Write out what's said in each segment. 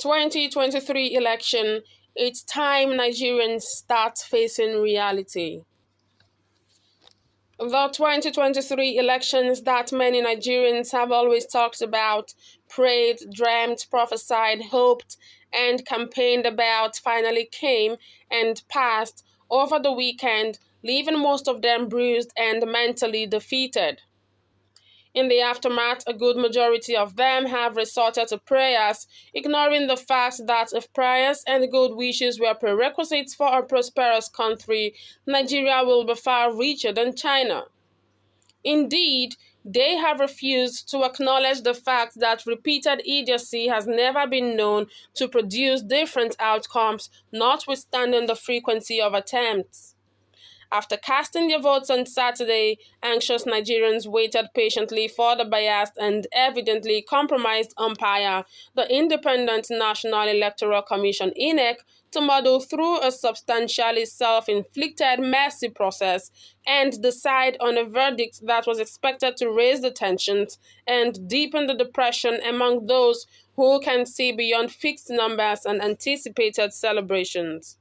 2023 election, it's time Nigerians start facing reality. The 2023 elections that many Nigerians have always talked about, prayed, dreamt, prophesied, hoped, and campaigned about finally came and passed over the weekend, leaving most of them bruised and mentally defeated. In the aftermath, a good majority of them have resorted to prayers, ignoring the fact that if prayers and good wishes were prerequisites for a prosperous country, Nigeria will be far richer than China. Indeed, they have refused to acknowledge the fact that repeated idiocy has never been known to produce different outcomes, notwithstanding the frequency of attempts. After casting their votes on Saturday, anxious Nigerians waited patiently for the biased and evidently compromised umpire, the Independent National Electoral Commission (INEC), to muddle through a substantially self-inflicted messy process and decide on a verdict that was expected to raise the tensions and deepen the depression among those who can see beyond fixed numbers and anticipated celebrations.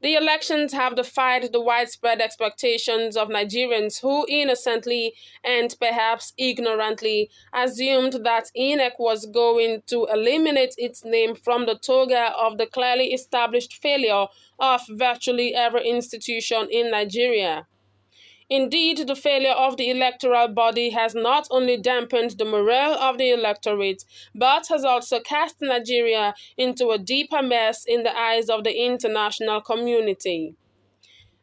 The elections have defied the widespread expectations of Nigerians who innocently and perhaps ignorantly assumed that INEC was going to eliminate its name from the toga of the clearly established failure of virtually every institution in Nigeria. Indeed, the failure of the electoral body has not only dampened the morale of the electorate, but has also cast Nigeria into a deeper mess in the eyes of the international community.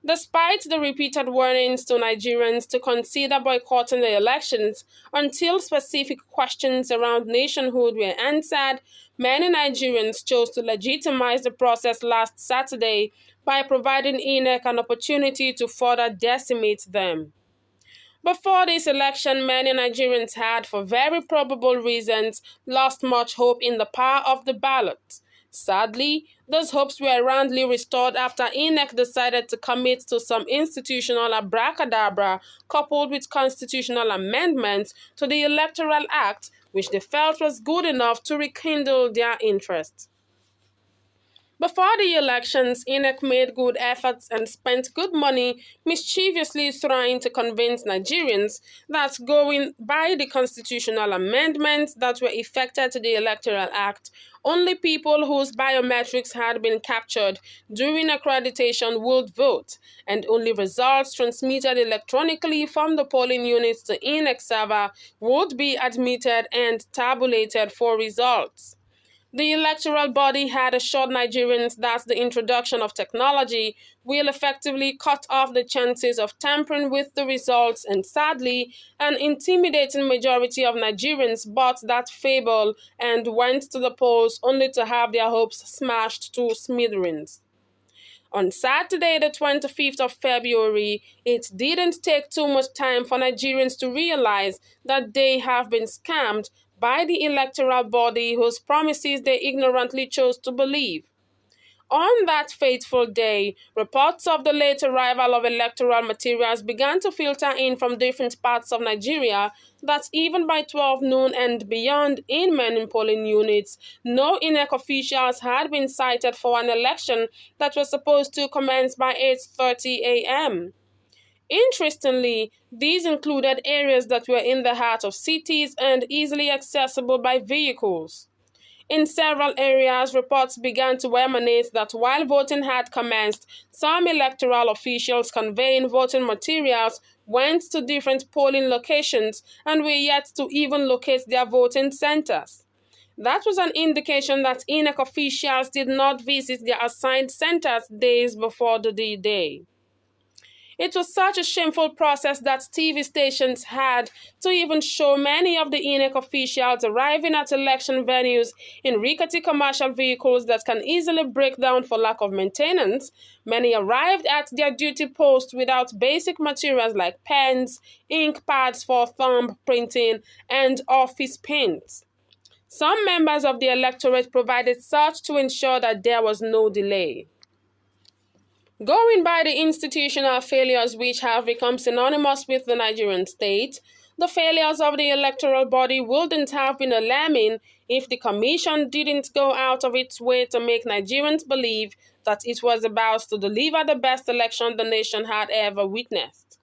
Despite the repeated warnings to Nigerians to consider boycotting the elections until specific questions around nationhood were answered, many Nigerians chose to legitimize the process last Saturday by providing INEC an opportunity to further decimate them. Before this election, many Nigerians had, for very probable reasons, lost much hope in the power of the ballot. Sadly, those hopes were roundly restored after INEC decided to commit to some institutional abracadabra coupled with constitutional amendments to the Electoral Act, which they felt was good enough to rekindle their interest. Before the elections, INEC made good efforts and spent good money mischievously trying to convince Nigerians that going by the constitutional amendments that were effected to the Electoral Act, only people whose biometrics had been captured during accreditation would vote, and only results transmitted electronically from the polling units to INEC server would be admitted and tabulated for results. The electoral body had assured Nigerians that the introduction of technology will effectively cut off the chances of tampering with the results, and sadly, an intimidating majority of Nigerians bought that fable and went to the polls only to have their hopes smashed to smithereens. On Saturday, the 25th of February, it didn't take too much time for Nigerians to realize that they have been scammed by the electoral body whose promises they ignorantly chose to believe. On that fateful day, reports of the late arrival of electoral materials began to filter in from different parts of Nigeria that even by 12 noon and beyond in many polling units, no INEC officials had been cited for an election that was supposed to commence by 8:30 a.m. Interestingly, these included areas that were in the heart of cities and easily accessible by vehicles. In several areas, reports began to emanate that while voting had commenced, some electoral officials conveying voting materials went to different polling locations and were yet to even locate their voting centers. That was an indication that INEC officials did not visit their assigned centers days before the D-Day. It was such a shameful process that TV stations had to even show many of the INEC officials arriving at election venues in rickety commercial vehicles that can easily break down for lack of maintenance. Many arrived at their duty post without basic materials like pens, ink pads for thumb printing, and office pins. Some members of the electorate provided such to ensure that there was no delay. Going by the institutional failures which have become synonymous with the Nigerian state, The failures of the electoral body wouldn't have been alarming if the commission didn't go out of its way to make Nigerians believe that it was about to deliver the best election the nation had ever witnessed.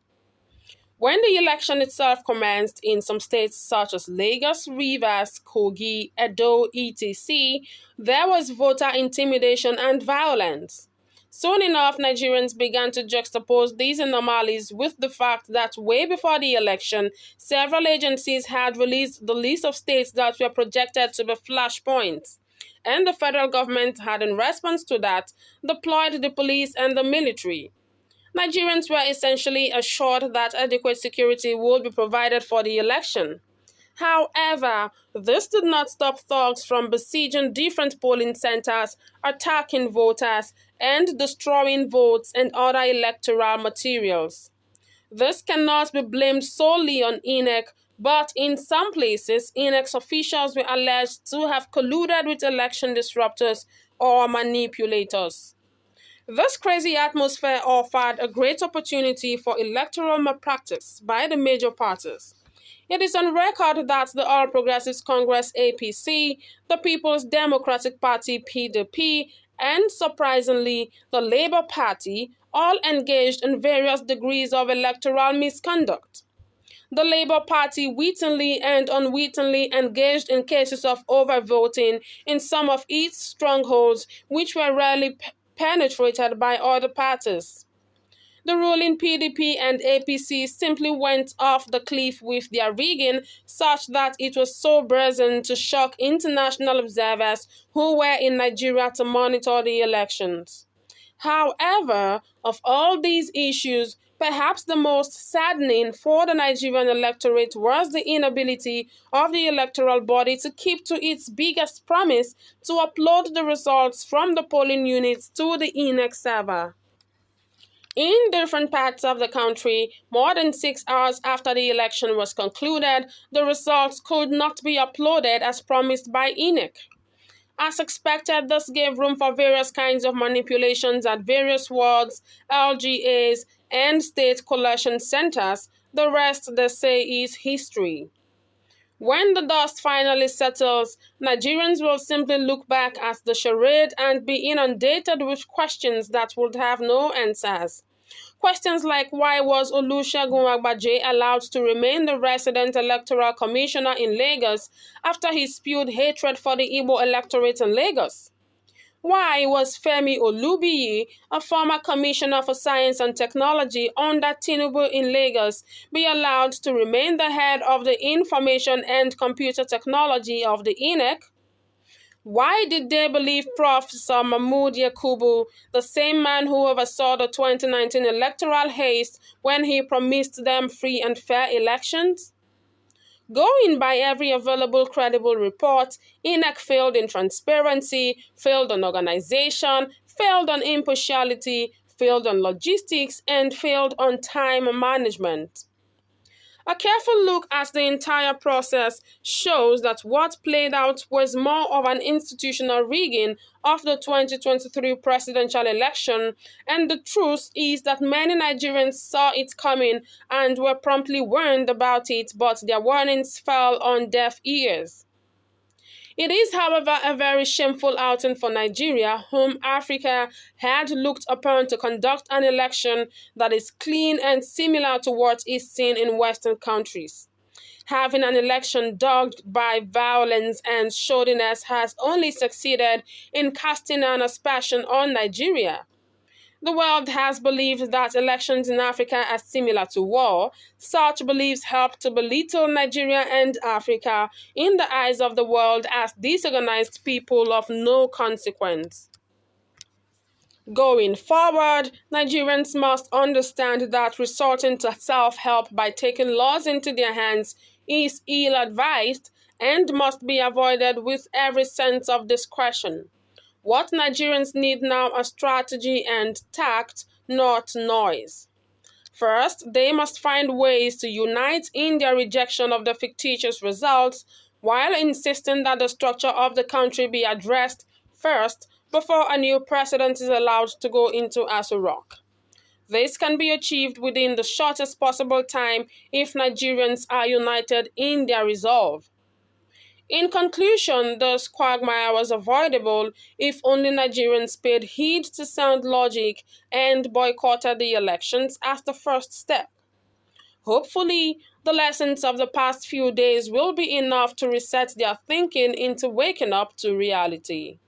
When the election itself commenced in some states such as Lagos, Rivers, Kogi, Edo, etc., there was voter intimidation and violence. Soon enough, Nigerians began to juxtapose these anomalies with the fact that way before the election, several agencies had released the list of states that were projected to be flashpoints. And the federal government had, in response to that, deployed the police and the military. Nigerians were essentially assured that adequate security would be provided for the election. However, this did not stop thugs from besieging different polling centers, attacking voters, and destroying votes and other electoral materials. This cannot be blamed solely on INEC, but in some places, INEC's officials were alleged to have colluded with election disruptors or manipulators. This crazy atmosphere offered a great opportunity for electoral malpractice by the major parties. It is on record that the All Progressives Congress APC, the People's Democratic Party PDP, and surprisingly, the Labour Party all engaged in various degrees of electoral misconduct. The Labour Party wittingly and unwittingly engaged in cases of overvoting in some of its strongholds, which were rarely penetrated by other parties. The ruling PDP and APC simply went off the cliff with their rigging, such that it was so brazen to shock international observers who were in Nigeria to monitor the elections. However, of all these issues, perhaps the most saddening for the Nigerian electorate was the inability of the electoral body to keep to its biggest promise to upload the results from the polling units to the INEC server. In different parts of the country, more than 6 hours after the election was concluded, the results could not be uploaded as promised by INEC. As expected, this gave room for various kinds of manipulations at various wards, LGAs, and state collection centers. The rest, they say, is history. When the dust finally settles, Nigerians will simply look back at the charade and be inundated with questions that would have no answers. Questions like why was Olusegun Agbaje allowed to remain the resident electoral commissioner in Lagos after he spewed hatred for the Igbo electorate in Lagos? Why was Femi Olubiyi, a former commissioner for science and technology under Tinubu in Lagos, be allowed to remain the head of the information and computer technology of the INEC? Why did they believe Professor Mahmoud Yakubu, the same man who oversaw the 2019 electoral haste, when he promised them free and fair elections? Going by every available credible report, INEC failed in transparency, failed on organization, failed on impartiality, failed on logistics, and failed on time management. A careful look at the entire process shows that what played out was more of an institutional rigging of the 2023 presidential election, and the truth is that many Nigerians saw it coming and were promptly warned about it, but their warnings fell on deaf ears. It is, however, a very shameful outing for Nigeria, whom Africa had looked upon to conduct an election that is clean and similar to what is seen in Western countries. Having an election dogged by violence and shoddiness has only succeeded in casting an aspersion on Nigeria. The world has believed that elections in Africa are similar to war. Such beliefs help to belittle Nigeria and Africa in the eyes of the world as disorganized people of no consequence. Going forward, Nigerians must understand that resorting to self-help by taking laws into their hands is ill-advised and must be avoided with every sense of discretion. What Nigerians need now are strategy and tact, not noise. First, they must find ways to unite in their rejection of the fictitious results while insisting that the structure of the country be addressed first before a new president is allowed to go into Aso Rock. This can be achieved within the shortest possible time if Nigerians are united in their resolve. In conclusion, this quagmire was avoidable if only Nigerians paid heed to sound logic and boycotted the elections as the first step. Hopefully, the lessons of the past few days will be enough to reset their thinking into waking up to reality.